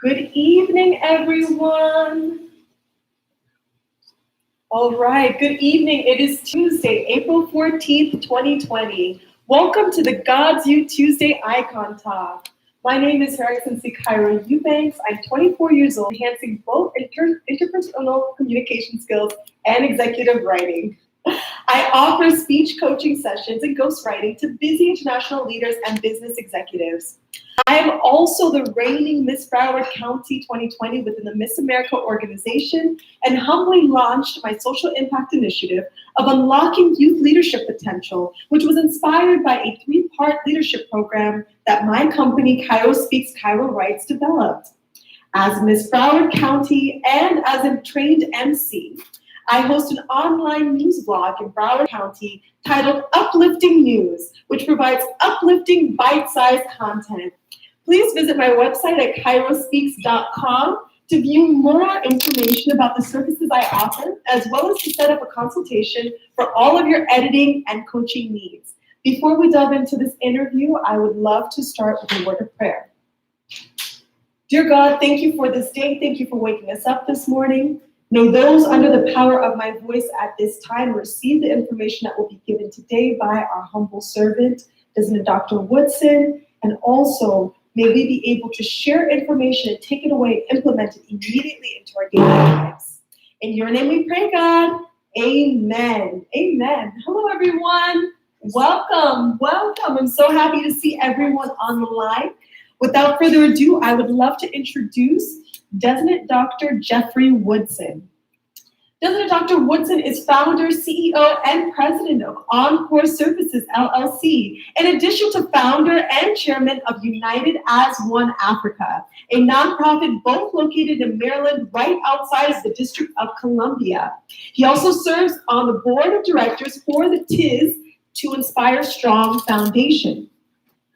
Good evening, everyone. All right, good evening. It is Tuesday, April 14th, 2020. Welcome to the GODSU Tuesday Icon Talk. My name is Her Excellency Cairo Eubanks. I'm 24 years old, enhancing both interpersonal communication skills and executive writing. I offer speech coaching sessions and ghostwriting to busy international leaders and business executives. I am also the reigning Miss Broward County 2020 within the Miss America organization and humbly launched my social impact initiative of unlocking youth leadership potential, which was inspired by a 3-part leadership program that my company, CairoSpeaks, Cairo Writes, developed. As Miss Broward County and as a trained MC, I host an online news blog in Broward County titled Uplifting News, which provides uplifting bite-sized content. Please visit my website at CairoSpeaks.com to view more information about the services I offer, as well as to set up a consultation for all of your editing and coaching needs. Before we delve into this interview, I would love to start with a word of prayer. Dear God, thank you for this day. Thank you for waking us up this morning. May those under the power of my voice at this time receive the information that will be given today by our humble servant, Dr. Woodson, and also may we be able to share information and take it away and implement it immediately into our daily lives. In your name we pray, God. Amen. Amen. Hello, everyone. Welcome. Welcome. I'm so happy to see everyone on the line. Without further ado, I would love to introduce Dr. Jeffrey Woodson. Dr. Woodson is founder, CEO, and president of Encore Services, LLC, in addition to founder and chairman of United as One Africa, a nonprofit both located in Maryland, right outside of the District of Columbia. He also serves on the board of directors for the Tues to Inspire Strong Foundation.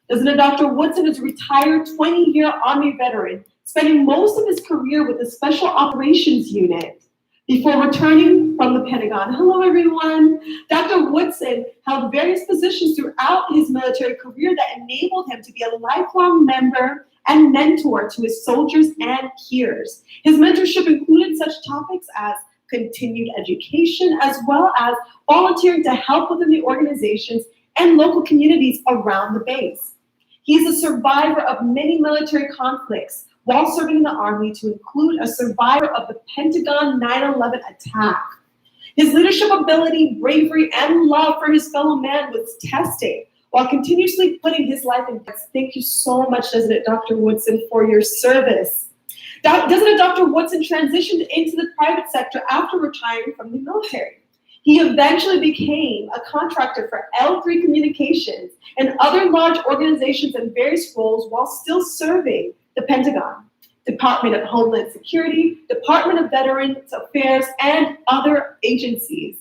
Dr. Woodson is a retired 20-year Army veteran, spending most of his career with the Special Operations Unit before returning from the Pentagon. Hello, everyone. Dr. Woodson held various positions throughout his military career that enabled him to be a lifelong member and mentor to his soldiers and peers. His mentorship included such topics as continued education, as well as volunteering to help within the organizations and local communities around the base. He is a survivor of many military conflicts while serving in the Army, to include a survivor of the Pentagon 9/11 attack. His leadership ability, bravery, and love for his fellow man was tested while continuously putting his life in risk. Thank you so much, Dr. Woodson, for your service. Dr. Woodson transitioned into the private sector after retiring from the military. He eventually became a contractor for L3 Communications and other large organizations in various roles while still serving the Pentagon, Department of Homeland Security, Department of Veterans Affairs, and other agencies.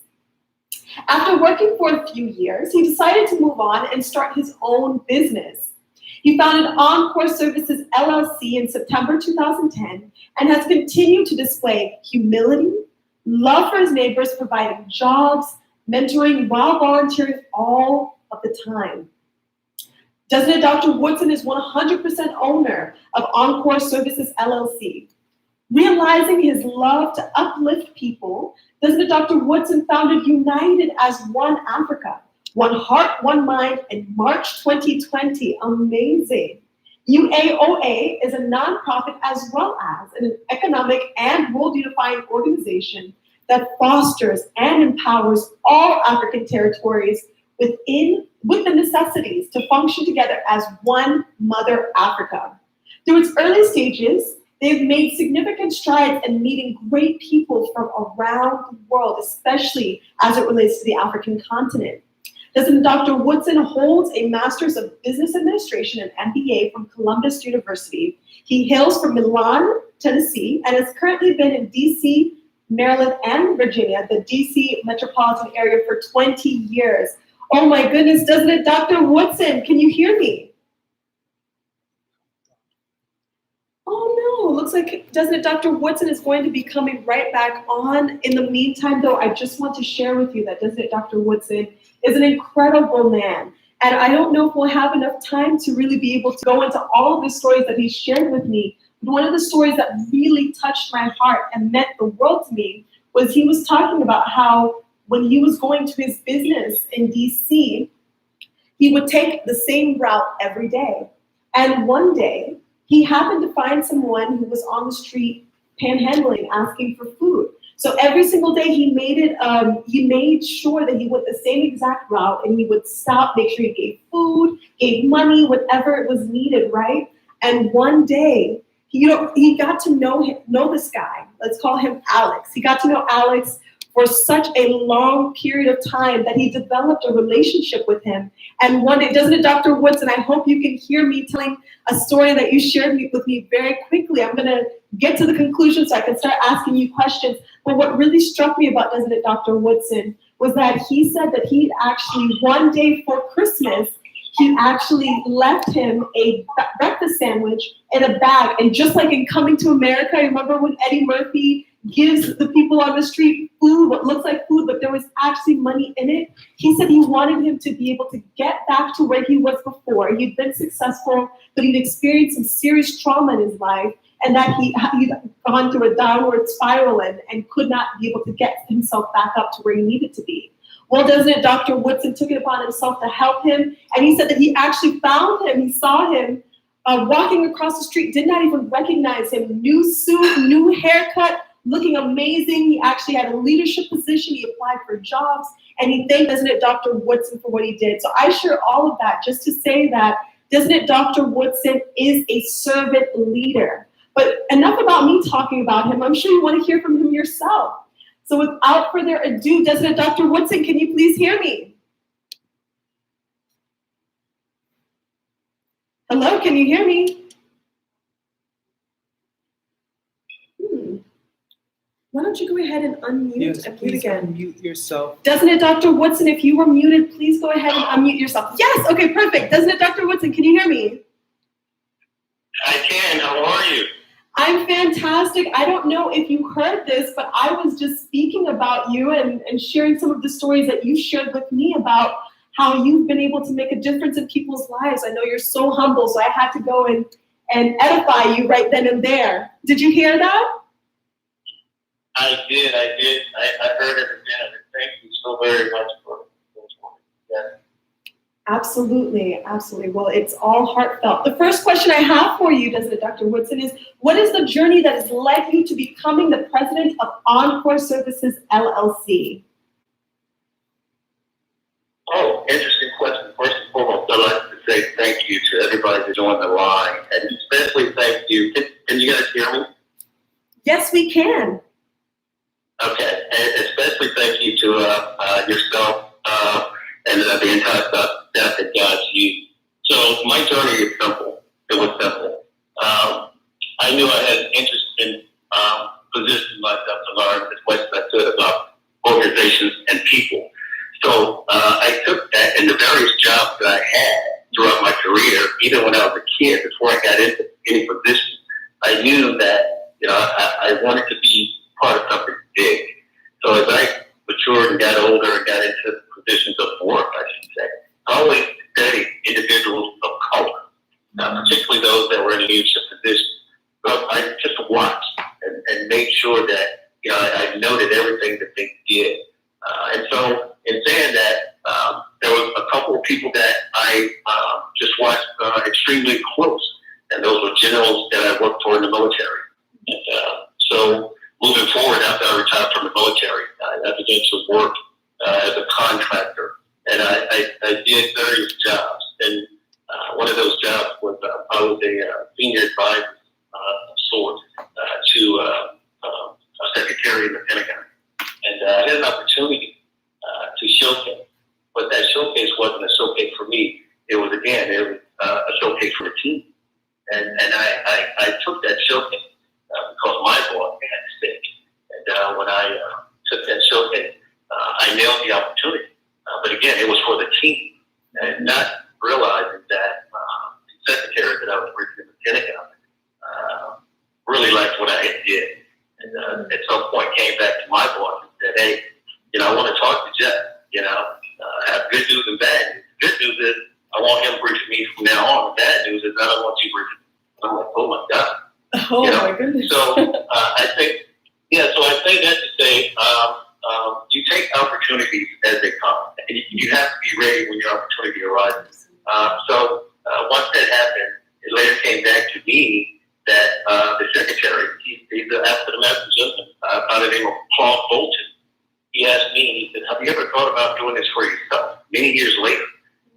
After working for a few years, he decided to move on and start his own business. He founded Encore Services, LLC in September 2010 and has continued to display humility, love for his neighbors, providing jobs, mentoring, while volunteering all of the time. Dr. Woodson is 100% owner of Encore Services, LLC. Realizing his love to uplift people, Dr. Woodson founded United as One Africa, One Heart, One Mind in March 2020. Amazing. UAOA is a nonprofit as well as an economic and world-unifying organization that fosters and empowers all African territories with the necessities to function together as one Mother Africa. Through its early stages, they've made significant strides in meeting great people from around the world, especially as it relates to the African continent. Dr. Woodson holds a Master's of Business Administration and MBA from Columbus University. He hails from Milan, Tennessee, and has currently been in DC, Maryland, and Virginia, the DC metropolitan area, for 20 years. Oh my goodness, doesn't it, Dr. Woodson? Can you hear me? Oh no, looks like, doesn't it, Dr. Woodson is going to be coming right back on. In the meantime, though, I just want to share with you that Dr. Woodson is an incredible man. And I don't know if we'll have enough time to really be able to go into all of the stories that he shared with me, one of the stories that really touched my heart and meant the world to me was he was talking about how when he was going to his business in DC, he would take the same route every day. And one day, he happened to find someone who was on the street panhandling, asking for food. So every single day he made sure that he went the same exact route, and he would stop, make sure he gave food, gave money, whatever it was needed, right? And one day, he got to know this guy. Let's call him Alex. He got to know Alex for such a long period of time that he developed a relationship with him. And one day, doesn't it, Dr. Woodson? I hope you can hear me telling a story that you shared with me very quickly. I'm going to get to the conclusion so I can start asking you questions. But what really struck me about, doesn't it, Dr. Woodson, was that he said that he actually, one day for Christmas, he actually left him a breakfast sandwich in a bag. And just like in Coming to America, remember when Eddie Murphy gives the people on the street food, what looks like food, but there was actually money in it? He said he wanted him to be able to get back to where he was before. He'd been successful, but he'd experienced some serious trauma in his life, and that he'd gone through a downward spiral and could not be able to get himself back up to where he needed to be. Well, doesn't it, Dr. Woodson took it upon himself to help him, and he said that he actually found him, he saw him walking across the street, did not even recognize him, new suit, new haircut, looking amazing. He actually had a leadership position. He applied for jobs, and he thanked, doesn't it, Dr. Woodson for what he did. So I share all of that just to say that, doesn't it, Dr. Woodson is a servant leader. But enough about me talking about him. I'm sure you want to hear from him yourself. So without further ado, doesn't it, Dr. Woodson, can you please hear me? Hello, can you hear me? Why don't you go ahead and unmute and mute again? Unmute yourself. Doesn't it, Dr. Woodson, if you were muted, please go ahead and unmute yourself. Yes, okay, perfect. Doesn't it, Dr. Woodson, can you hear me? I can, how are you? I'm fantastic. I don't know if you heard this, but I was just speaking about you and sharing some of the stories that you shared with me about how you've been able to make a difference in people's lives. I know you're so humble, so I had to go and edify you right then and there. Did you hear that? I did. I heard everything. Thank you so very much for that. Absolutely, absolutely. Well, it's all heartfelt. The first question I have for you, doesn't it, Dr. Woodson, is what is the journey that has led you to becoming the president of Encore Services, LLC? Oh, interesting question. First and foremost, I'd like to say thank you to everybody who's on the line, and especially thank you. Can you guys hear me? Yes, we can. Okay, and especially thank you to yourself and the entire staff at GODSU. So my journey is simple. It was simple. I knew I had an interest in positioning myself to learn as much as I could about organizations and people. So I took that in the various jobs that I had throughout my career, even when I was a kid, before I got into any position. I knew that I wanted to be part of something big. So as I matured and got older and got into positions of work, I should say, I always studied individuals of color, particularly those that were in leadership positions. So I just watched and made sure that I noted everything that they did. And so in saying that, there was a couple of people that I just watched extremely close, and those were generals that I worked for in the military. And so moving forward, after I retired from the military, I began to work as a contractor, and I did various jobs. And one of those jobs was I was a senior advisor of sorts to a secretary in the Pentagon, and I had an opportunity to showcase. But that showcase wasn't a showcase for me. It was a showcase for the team, and I took that showcase because my boss had a stake. And when I took that showcase, I nailed the opportunity. But again, it was for the team, and not realizing that the secretary that I was working in the Pentagon really liked what I did. And at some point came back to my boss and said, hey, I want to talk to Jeff. I have good news and bad news. Good news is I want him briefing me from now on. The bad news is I don't want you briefing me. I'm like, oh my God. Oh you know? my goodness. So I think, so I say that to say, you take opportunities as they come. And you have to be ready when your opportunity arises. Once that happened, it later came back to me that the secretary, he's an African-American gentleman by the name of Claude Bolton. He asked me, he said, have you ever thought about doing this for yourself? Many years later.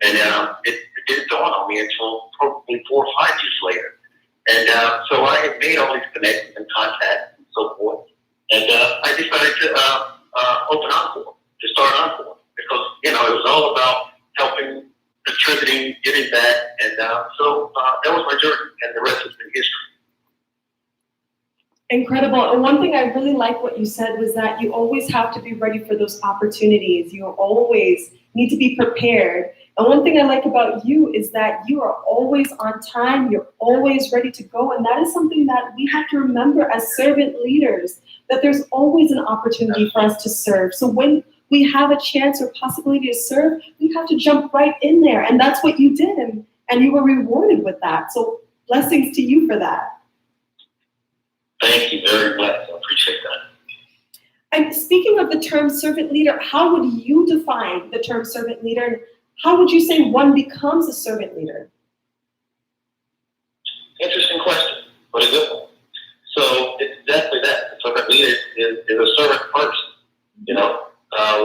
And it didn't dawn on me until probably 4 or 5 years later. And so I had made all these connections and contacts and so forth. And I decided to open Encore, to start Encore. Because, it was all about helping, contributing, giving back. And so that was my journey, and the rest has been history. Incredible. And one thing I really like what you said was that you always have to be ready for those opportunities. You always need to be prepared. And one thing I like about you is that you are always on time. You're always ready to go. And that is something that we have to remember as servant leaders, that there's always an opportunity for us to serve. So when we have a chance or possibility to serve, we have to jump right in there. And that's what you did. And you were rewarded with that. So blessings to you for that. Thank you very much. I appreciate that. And speaking of the term servant leader, how would you define the term servant leader? And how would you say one becomes a servant leader? Interesting question, but a good one. So it's exactly that. The servant leader is a servant person,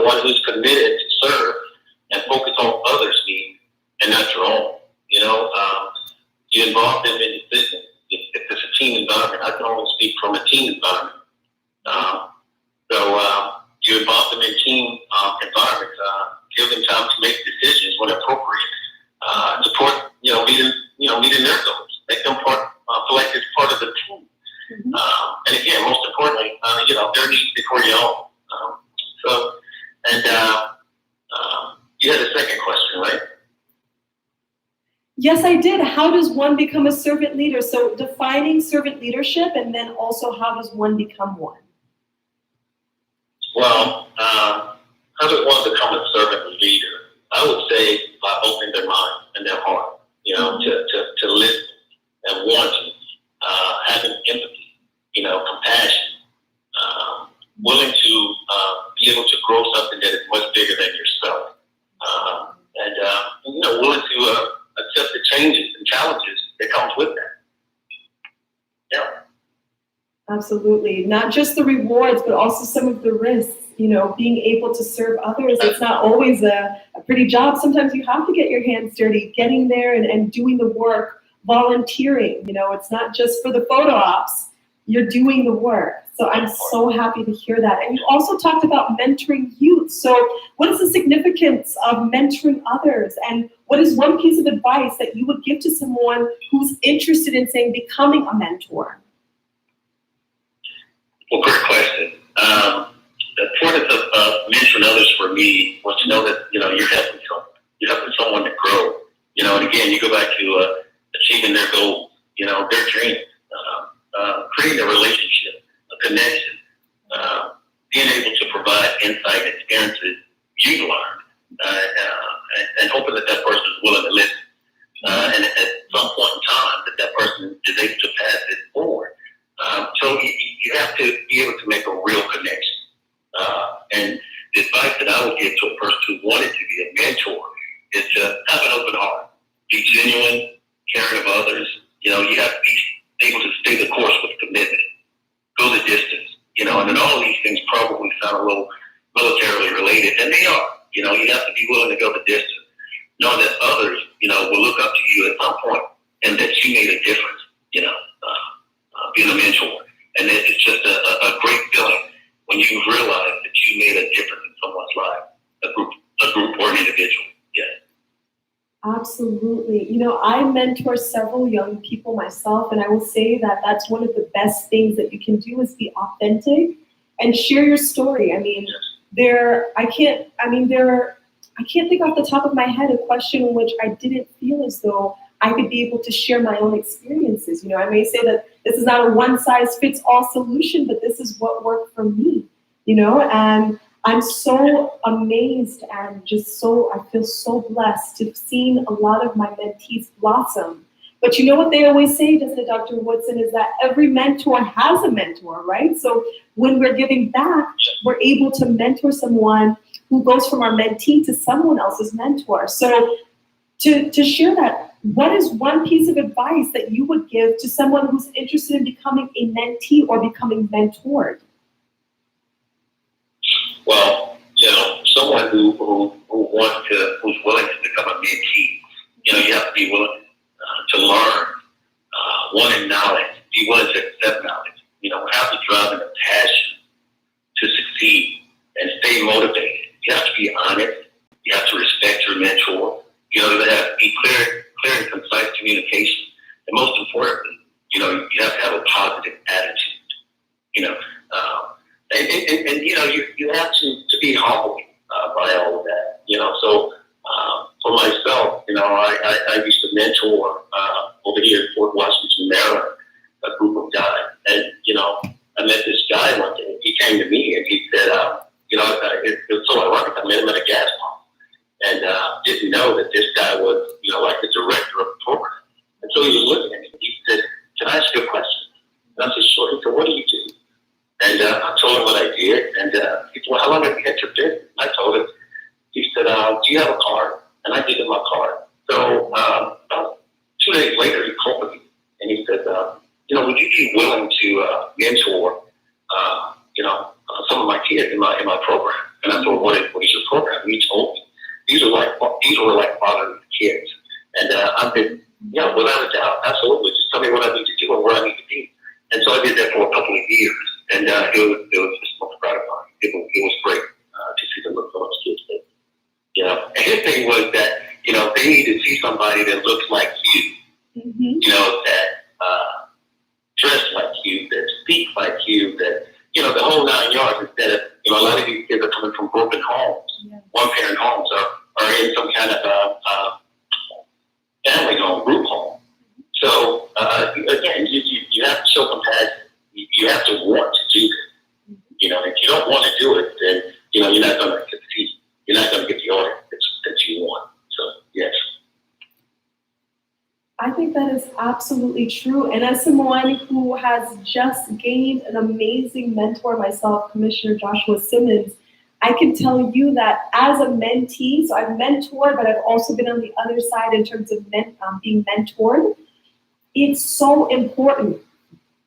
one who's committed to serve and focus on others' needs and not your own. You involve them in decisions. If it's a team environment, I can only speak from a team environment. You involve them in team environments, give them time to make decisions when appropriate, support, meeting their goals, make them feel like it's part of the team. And again, most importantly, their needs before your own. You had a second question, right? Yes, I did. How does one become a servant leader? So defining servant leadership, and then also how does one become one? Well, how does one become a servant leader? I would say by opening their mind and their heart, to listen and wanting, having empathy, compassion, willing to be able to grow something that is much bigger than yourself, willing to accept the changes and challenges that comes with that. Yeah. Absolutely. Not just the rewards, but also some of the risks, being able to serve others. It's not always a pretty job. Sometimes you have to get your hands dirty, getting there and doing the work, volunteering. It's not just for the photo ops. You're doing the work. So I'm so happy to hear that. And you also talked about mentoring youth. So what is the significance of mentoring others? And what is one piece of advice that you would give to someone who's interested in, becoming a mentor? Well, great question. The importance of mentoring others for me was to know that, you're helping someone to grow. And again, you go back to achieving their goals, their dreams, creating a relationship, a connection, being able to provide insight, experiences you learned, and hoping that person is willing to listen. And at some point in time, that person is able to pass it forward. So you have to be able to make a real connection. And the advice that I would give to a person who wanted to be a mentor is to have an open heart, be genuine, caring of others. You have to be able to stay the course with commitment, go the distance. And then all of these things probably sound a little militarily related, and they are. You have to be willing to go the distance, knowing that others, will look up to you at some point, and that you made a difference. Being a mentor, and it's just a great feeling when you realize that you made a difference in someone's life, a group or an individual. Yeah. Absolutely. I mentor several young people myself, and I will say that that's one of the best things that you can do is be authentic and share your story. I can't think off the top of my head a question in which I didn't feel as though I could be able to share my own experiences. I may say that this is not a one-size-fits-all solution, but this is what worked for me, and I'm so amazed and I feel so blessed to have seen a lot of my mentees blossom. But you know what they always say, doesn't it, Dr. Woodson, is that every mentor has a mentor, right? So when we're giving back, we're able to mentor someone who goes from our mentee to someone else's mentor. So to share that, what is one piece of advice that you would give to someone who's interested in becoming a mentee or becoming mentored? Well, someone who's willing to become a mentee, you have to be willing to learn, one in knowledge, be willing to accept knowledge, have the drive and the passion to succeed and stay motivated. You have to be honest. You have to respect your mentor. There has to be clear and concise communication. And most importantly, you have to have a positive attitude. You have to be humble by all of that. So for myself, I used to mentor over here in Fort Washington, Maryland, a group of guys. And, I met this guy one day. He came to me and he said, it was so ironic. I met him at a gas pump and didn't know that this guy was, like the director of the program. And so he was looking at me. He said, "Can I ask you a question?" And I said, "Sure." He said, "What do you do?" And I told him what I did. And he said, "Well, how long have you had your business?" And I told him. He said, "Do you have a card?" And I gave him my card. So about 2 days later, he called me and he said, would you be willing to mentor, some of my kids in my program? And I said, what is your program? And he told me these were like fatherless kids. And I said, without a doubt, absolutely. Just tell me what I need to do and where I need to be. And so I did that for a couple of years, and it was just most gratifying. It was great to see the look on those kids' faces. And his thing was that, they need to see somebody that looks like you, that dress like you, that speak like you, that, the whole 9 yards, instead of, a lot of these kids are coming from broken homes, one-parent homes, or in some kind of family home, group home. So, again, you have to show compassion. You have to want to do this. If you don't want to do it, then, you're not going to succeed. You're not going to get the audience that you want. So, yes. I think that is absolutely true. And as someone who has just gained an amazing mentor myself, Commissioner Joshua Simmons, I can tell you that as a mentee, so I've mentored, but I've also been on the other side in terms of being mentored. It's so important.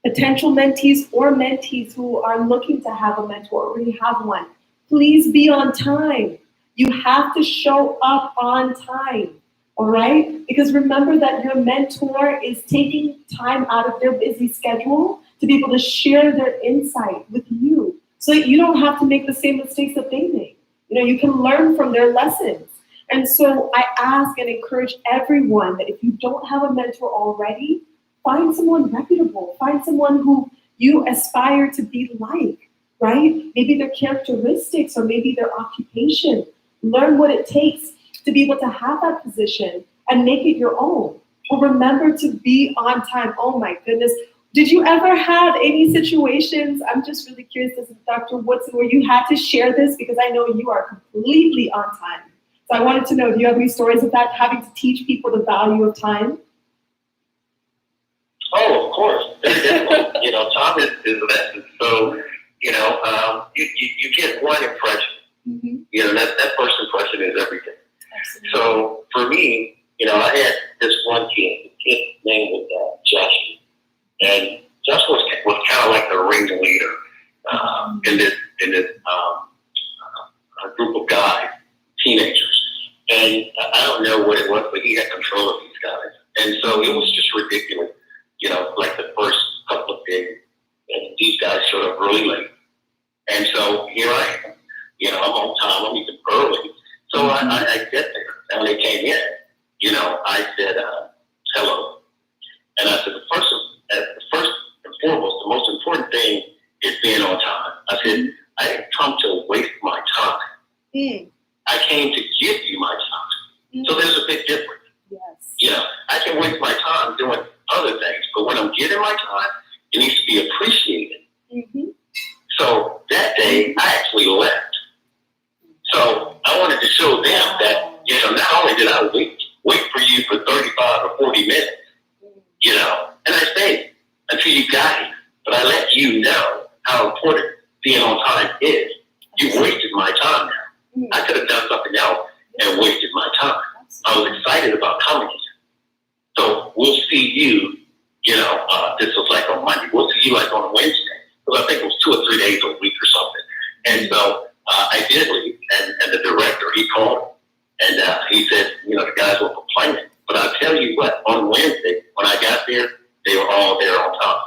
Potential mentees or mentees who are looking to have a mentor or already have one, please be on time. You have to show up on time, all right? Because remember that your mentor is taking time out of their busy schedule to be able to share their insight with you so that you don't have to make the same mistakes that they make. You can learn from their lessons. And so I ask and encourage everyone that if you don't have a mentor already, find someone reputable, find someone who you aspire to be like, right? Maybe their characteristics or maybe their occupation. Learn what it takes to be able to have that position and make it your own. But remember to be on time. Oh my goodness. Did you ever have any situations, I'm just really curious, Dr. Woodson, where you had to share this? Because I know you are completely on time. So I wanted to know, do you have any stories of that, having to teach people the value of time? Oh, of course. Definitely. Time is a lesson. So, you get one impression. That first impression is everything. Absolutely. So for me, I had this one kid. The kid's name was Joshua. And Joshua was kind of like the ringleader in this group of guys, teenagers. And I don't know what it was, but he had control of these guys. And so it was just ridiculous. Like the first couple of days, and these guys showed up really late. And so here I am. I'm on time. I'm even early. So I get there. And when they came in, I said, hello. And I said, first and foremost, the most important thing is being on time. I said, I didn't come to waste my time. I came to give you my time. So there's a big difference. Yes. I can waste my time doing other things, but when I'm getting my time, it needs to be appreciated. So that day, I actually left. So I wanted to show them that, not only did I wait for you for 35 or 40 minutes, until you got here. But I let you know how important being on time is. You wasted my time now. I could have done something else and wasted my time. I was excited about coming here. So we'll see you, this was like on Monday. We'll see you like on a Wednesday. Because I think it was 2 or 3 days a week or something. And so I did leave, and the director, he called, and he said, the guys were complaining. But I'll tell you what, on Wednesday, when I got there, they were all there on time.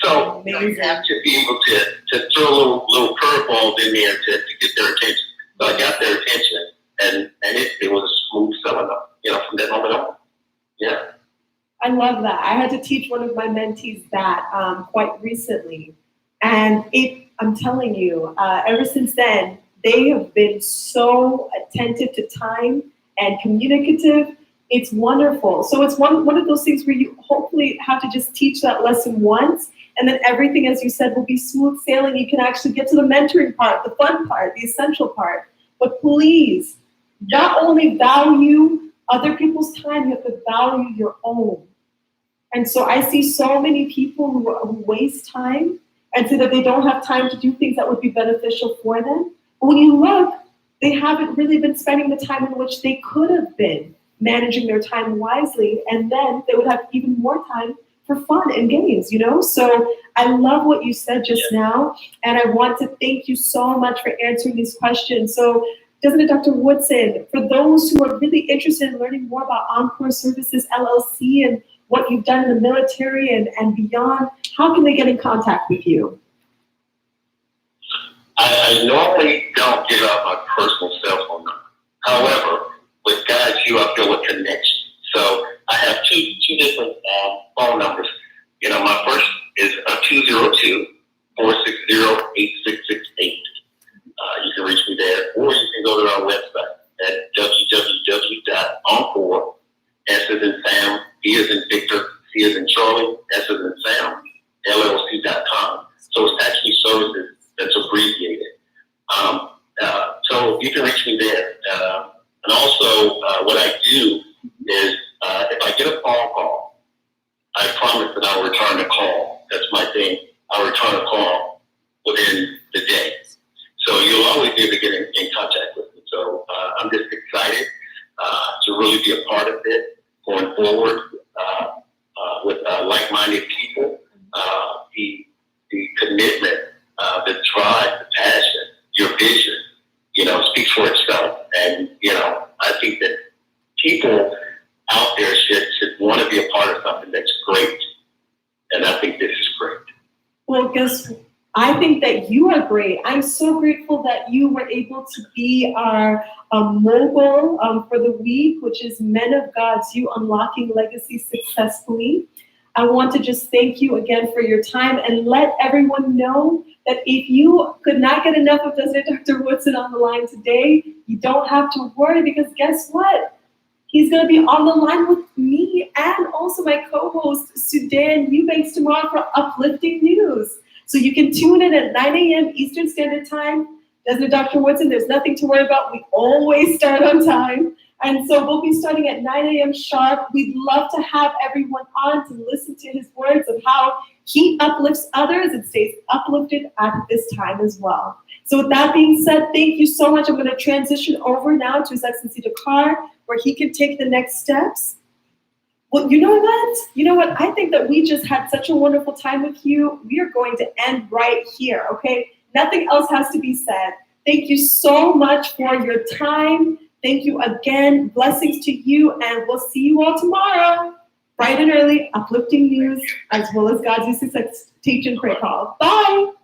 So you have to be able to throw little curveballs in there to get their attention. So I got their attention, and it was a smooth selling up, from that moment on. Yeah. I love that. I had to teach one of my mentees that quite recently. And I'm telling you, ever since then, they have been so attentive to time and communicative. It's wonderful. So it's one of those things where you hopefully have to just teach that lesson once, and then everything, as you said, will be smooth sailing. You can actually get to the mentoring part, the fun part, the essential part. But please, not only value other people's time, you have to value your own. And so I see so many people who waste time and say that they don't have time to do things that would be beneficial for them. But when you look, they haven't really been spending the time in which they could have been managing their time wisely, and then they would have even more time for fun and games, So I love what you said just now, and I want to thank you so much for answering these questions. So, doesn't it, Dr. Woodson, for those who are really interested in learning more about Encore Services LLC and what you've done in the military and beyond, how can they get in contact with you? I normally don't give out my personal cell phone number. However, with GODSU, I feel a connection. So I have two different phone numbers. My first is 202-460-8668. You can reach me there, or you can go to our website at www.encore, S as in Sam, V as in Victor, C as in Charlie, S as in Sam, LLC.com. So it's actually services that's abbreviated. So you can reach me there. And also, what I do is, if I get a phone call, I promise that I'll return the call. That's my thing. I'll return a call within the day. So you'll always be able to get in contact with me. So I'm just excited to really be a part of it going forward with like-minded people. The commitment, the drive, the passion, your vision, speaks for itself. And, I think that people out there should want to be a part of something that's great. And I think this is great. Well, I think that you are great. I'm so grateful that you were able to be our Mougul for the week, which is Men of GODSU Unlocking Legacy Successfully. I want to just thank you again for your time and let everyone know that if you could not get enough of Dr. Woodson on the line today, you don't have to worry, because guess what? He's going to be on the line with me and also my co-host, Sudan Eubanks, tomorrow for uplifting news. So you can tune in at 9 a.m. Eastern Standard Time. Doesn't it, Dr. Woodson? There's nothing to worry about. We always start on time. And so we'll be starting at 9 a.m. sharp. We'd love to have everyone on to listen to his words of how he uplifts others and stays uplifted at this time as well. So with that being said, thank you so much. I'm going to transition over now to His Excellency Dakar, where he can take the next steps. Well, you know what? I think that we just had such a wonderful time with you. We are going to end right here, okay? Nothing else has to be said. Thank you so much for your time. Thank you again. Blessings to you, and we'll see you all tomorrow, bright and early, uplifting news, as well as GODSU Success Teach and Pray Call. Bye.